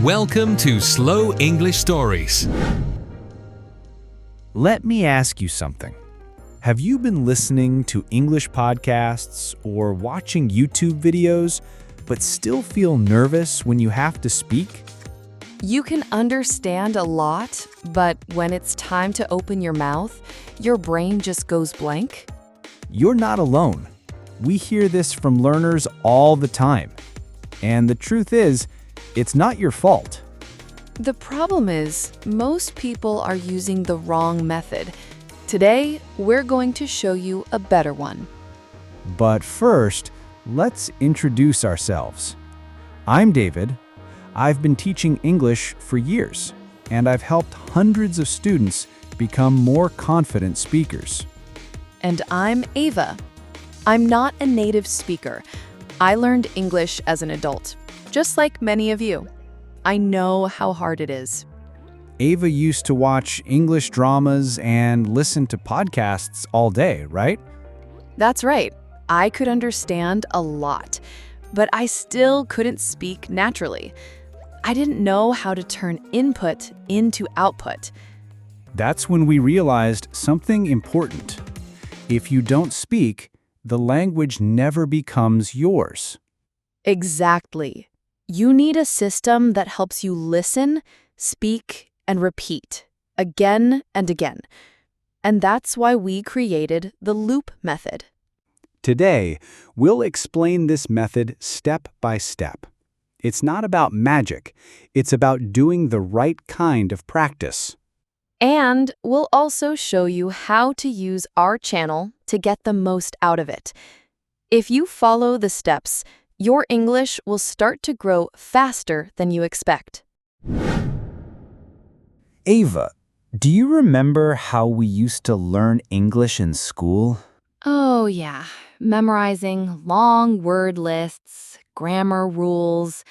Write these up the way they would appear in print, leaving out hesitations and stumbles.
Welcome to Slow English Stories. Let me ask you something. Have you been listening to English podcasts or watching YouTube videos, but still feel nervous when you have to speak? You can understand a lot, but when it's time to open your mouth, your brain just goes blank? You're not alone. We hear this from learners all the time. And the truth is, it's not your fault. The problem is, most people are using the wrong method. Today, we're going to show you a better one. But first, let's introduce ourselves. I'm David. I've been teaching English for years, and I've helped hundreds of students become more confident speakers. And I'm Ava. I'm not a native speaker. I learned English as an adult, just like many of you. I know how hard it is. Ava used to watch English dramas and listen to podcasts all day, right? That's right. I could understand a lot, but I still couldn't speak naturally. I didn't know how to turn input into output. That's when we realized something important. If you don't speak, the language never becomes yours. Exactly. You need a system that helps you listen, speak, and repeat again and again. And that's why we created the loop method. Today, we'll explain this method step by step. It's not about magic. It's about doing the right kind of practice. And we'll also show you how to use our channel to get the most out of it. If you follow the steps, your English will start to grow faster than you expect. Ava, do you remember how we used to learn English in school? Oh, yeah. Memorizing long word lists, grammar rules,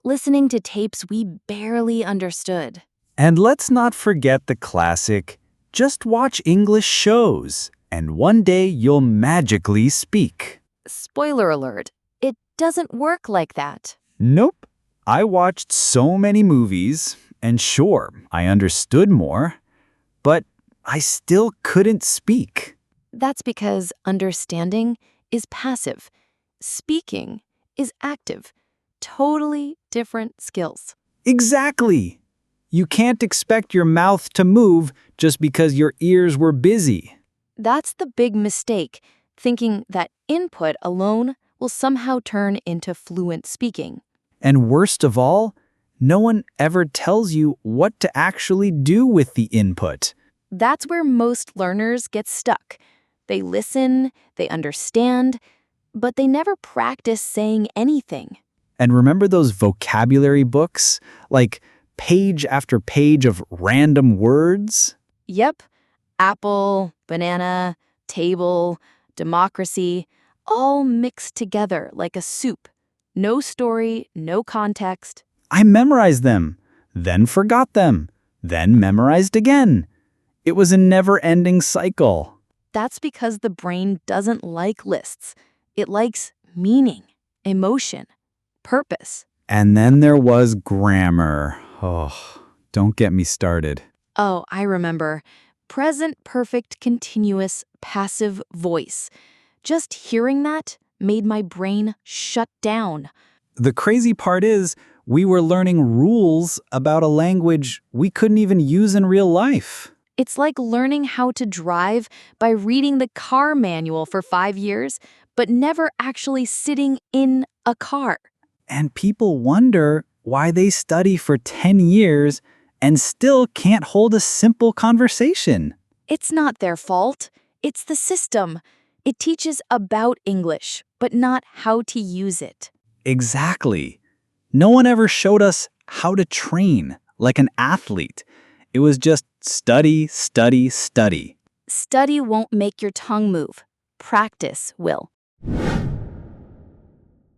listening to tapes we barely understood. And let's not forget the classic, just watch English shows, and one day you'll magically speak. Spoiler alert, it doesn't work like that. Nope. I watched so many movies, and sure, I understood more, but I still couldn't speak. That's because understanding is passive. Speaking is active. Totally different skills. Exactly. You can't expect your mouth to move just because your ears were busy. That's the big mistake, thinking that input alone will somehow turn into fluent speaking. And worst of all, no one ever tells you what to actually do with the input. That's where most learners get stuck. They listen, they understand, but they never practice saying anything. And remember those vocabulary books? Like page after page of random words? Yep. Apple, banana, table, democracy, all mixed together like a soup. No story, no context. I memorized them, then forgot them, then memorized again. It was a never-ending cycle. That's because the brain doesn't like lists. It likes meaning, emotion, purpose. And then there was grammar. Oh, don't get me started. Oh, I remember. Present perfect continuous passive voice. Just hearing that made my brain shut down. The crazy part is, we were learning rules about a language we couldn't even use in real life. It's like learning how to drive by reading the car manual for 5 years, but never actually sitting in a car. And people wonder why they study for 10 years and still can't hold a simple conversation. It's not their fault. It's the system. It teaches about English, but not how to use it. Exactly. No one ever showed us how to train like an athlete. It was just study, study, study. Study won't make your tongue move. Practice will.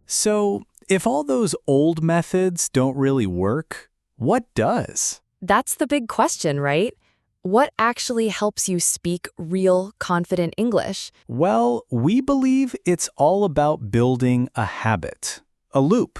So, if all those old methods don't really work, what does? That's the big question, right? What actually helps you speak real, confident English? Well, we believe it's all about building a habit, a loop.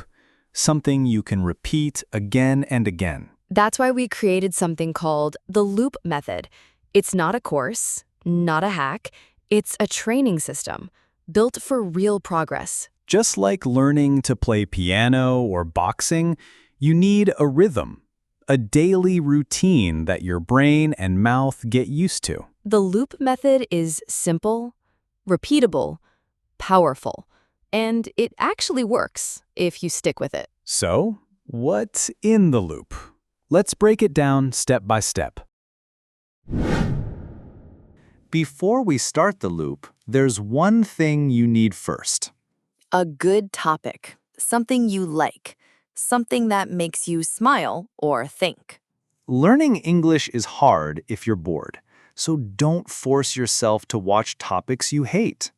something you can repeat again and again. That's why we created something called the loop method. It's not a course, not a hack. It's a training system built for real progress. Just like learning to play piano or boxing, you need a rhythm, a daily routine that your brain and mouth get used to. The loop method is simple, repeatable, powerful, and it actually works if you stick with it. So, what's in the loop? Let's break it down step by step. Before we start the loop, there's one thing you need first. A good topic, something you like, something that makes you smile or think. Learning English is hard if you're bored, so don't force yourself to watch topics you hate.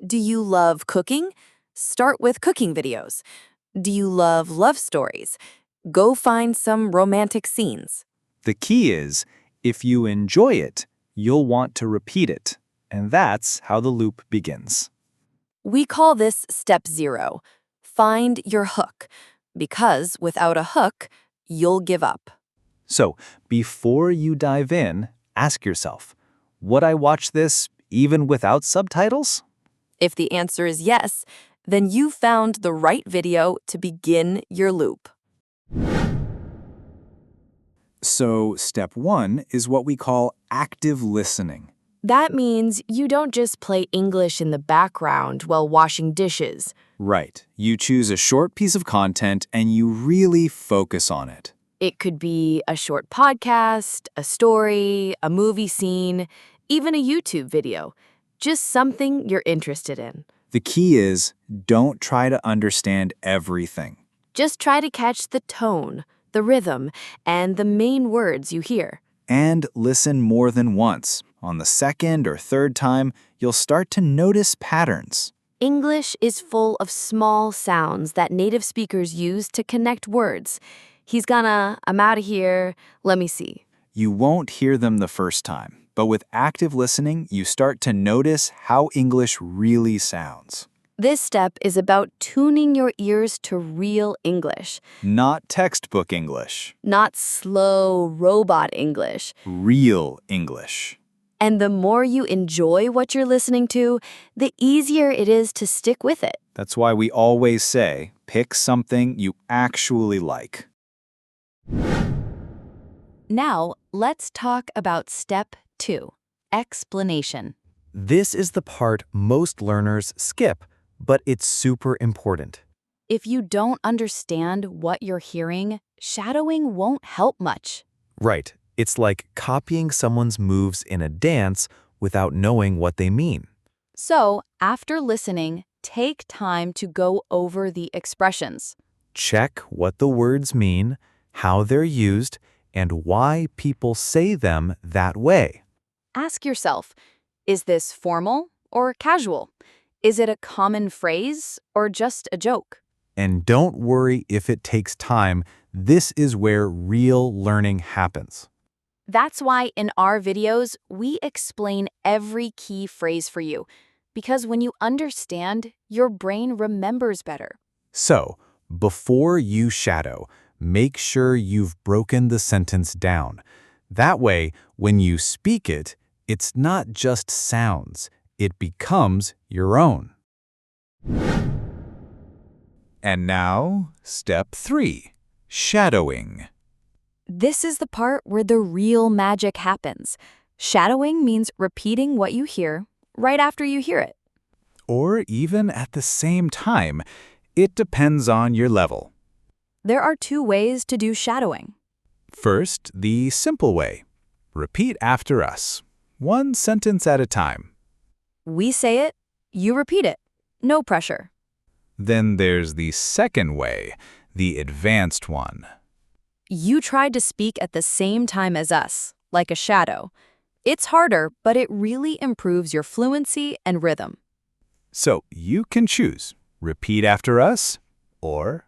Do you love cooking? Start with cooking videos. Do you love stories? Go find some romantic scenes. The key is, if you enjoy it, you'll want to repeat it, and that's how the loop begins. We call this step 0. Find your hook, because without a hook, you'll give up. So, before you dive in, ask yourself, would I watch this even without subtitles? If the answer is yes, then you found the right video to begin your loop. So, step 1 is what we call active listening. That means you don't just play English in the background while washing dishes. Right. You choose a short piece of content and you really focus on it. It could be a short podcast, a story, a movie scene, even a YouTube video. Just something you're interested in. The key is, don't try to understand everything. Just try to catch the tone, the rhythm, and the main words you hear. And listen more than once. On the second or third time, you'll start to notice patterns. English is full of small sounds that native speakers use to connect words. He's gonna, I'm out of here, let me see. You won't hear them the first time, but with active listening, you start to notice how English really sounds. This step is about tuning your ears to real English. Not textbook English. Not slow robot English. Real English. And the more you enjoy what you're listening to, the easier it is to stick with it. That's why we always say, pick something you actually like. Now, let's talk about step 2, explanation. This is the part most learners skip, but it's super important. If you don't understand what you're hearing, shadowing won't help much. Right. It's like copying someone's moves in a dance without knowing what they mean. So, after listening, take time to go over the expressions. Check what the words mean, how they're used, and why people say them that way. Ask yourself, is this formal or casual? Is it a common phrase or just a joke? And don't worry if it takes time. This is where real learning happens. That's why in our videos, we explain every key phrase for you. Because when you understand, your brain remembers better. So, before you shadow, make sure you've broken the sentence down. That way, when you speak it, it's not just sounds. It becomes your own. And now, step 3, shadowing. This is the part where the real magic happens. Shadowing means repeating what you hear right after you hear it. Or even at the same time. It depends on your level. There are 2 ways to do shadowing. First, the simple way. Repeat after us. One sentence at a time. We say it, you repeat it. No pressure. Then there's the second way, the advanced one. You tried to speak at the same time as us, like a shadow. It's harder, but it really improves your fluency and rhythm. So you can choose, repeat after us or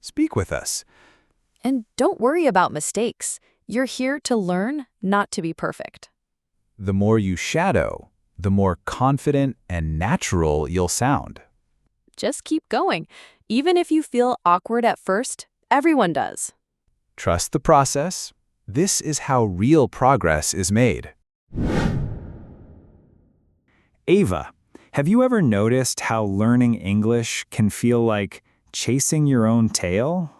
speak with us. And don't worry about mistakes. You're here to learn, not to be perfect. The more you shadow, the more confident and natural you'll sound. Just keep going. Even if you feel awkward at first, everyone does. Trust the process. This is how real progress is made. Ava, have you ever noticed how learning English can feel like chasing your own tail?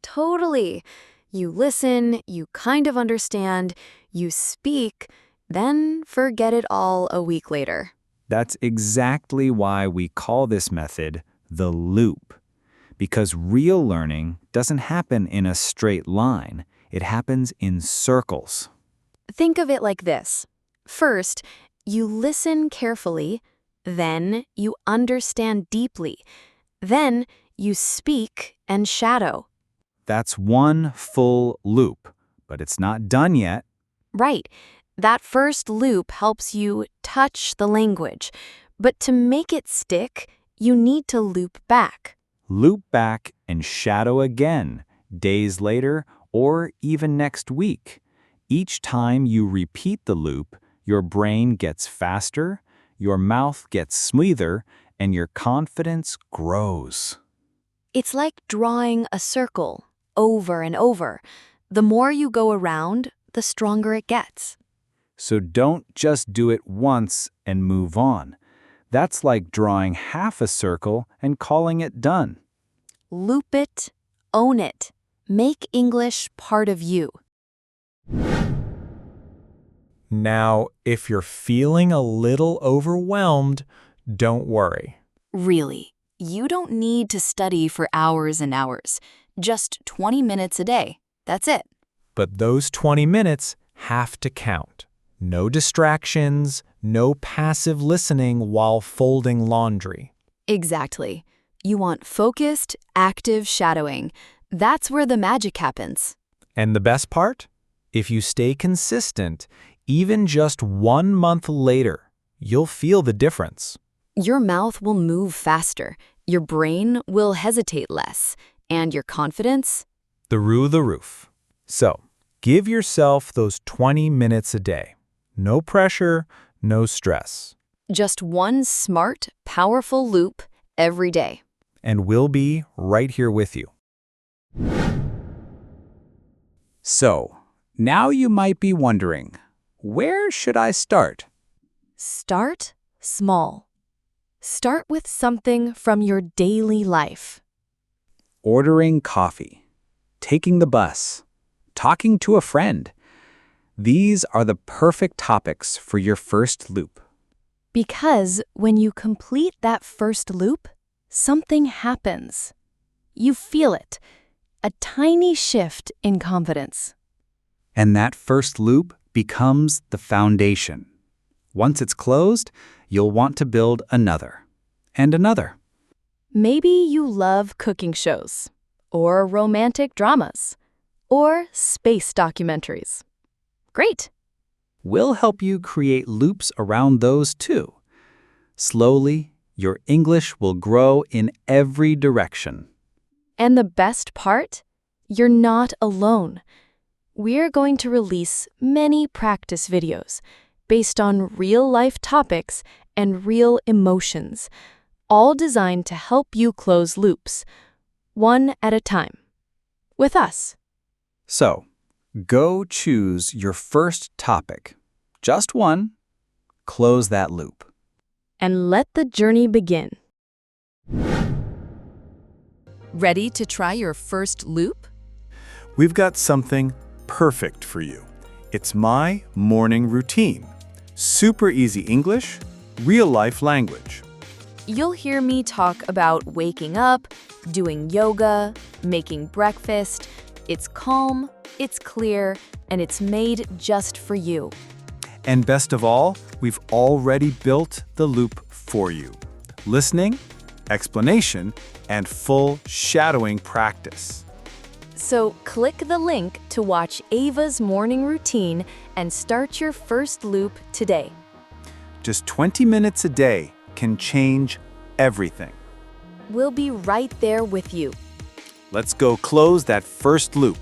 Totally. You listen, you kind of understand, you speak, then forget it all a week later. That's exactly why we call this method the loop. Because real learning doesn't happen in a straight line. It happens in circles. Think of it like this. First, you listen carefully, then you understand deeply, then you speak and shadow. That's one full loop, but it's not done yet. Right. That first loop helps you touch the language, but to make it stick, you need to loop back. Loop back and shadow again, days later or even next week. Each time you repeat the loop, your brain gets faster, your mouth gets smoother, and your confidence grows. It's like drawing a circle over and over. The more you go around, the stronger it gets. So don't just do it once and move on. That's like drawing half a circle and calling it done. Loop it, own it. Make English part of you. Now, if you're feeling a little overwhelmed, don't worry. Really, you don't need to study for hours and hours. Just 20 minutes a day. That's it. But those 20 minutes have to count. No distractions, no passive listening while folding laundry. Exactly. You want focused, active shadowing. That's where the magic happens. And the best part? If you stay consistent, even just 1 month later, you'll feel the difference. Your mouth will move faster, your brain will hesitate less, and your confidence? Through the roof. So, give yourself those 20 minutes a day. No pressure, no stress. Just one smart, powerful loop every day. And we'll be right here with you. So, now you might be wondering, where should I start? Start small. Start with something from your daily life. Ordering coffee, taking the bus, talking to a friend. These are the perfect topics for your first loop. Because when you complete that first loop, something happens. You feel it, a tiny shift in confidence. And that first loop becomes the foundation. Once it's closed, you'll want to build another and another. Maybe you love cooking shows, or romantic dramas, or space documentaries. Great! We'll help you create loops around those too. Slowly, your English will grow in every direction. And the best part? You're not alone. We're going to release many practice videos based on real-life topics and real emotions, all designed to help you close loops, one at a time, with us. So, go choose your first topic. Just one. Close that loop. And let the journey begin. Ready to try your first loop? We've got something perfect for you. It's my morning routine. Super easy English, real-life language. You'll hear me talk about waking up, doing yoga, making breakfast. It's calm, it's clear, and it's made just for you. And best of all, we've already built the loop for you. Listening, explanation, and full shadowing practice. So click the link to watch Ava's morning routine and start your first loop today. Just 20 minutes a day can change everything. We'll be right there with you. Let's go close that first loop.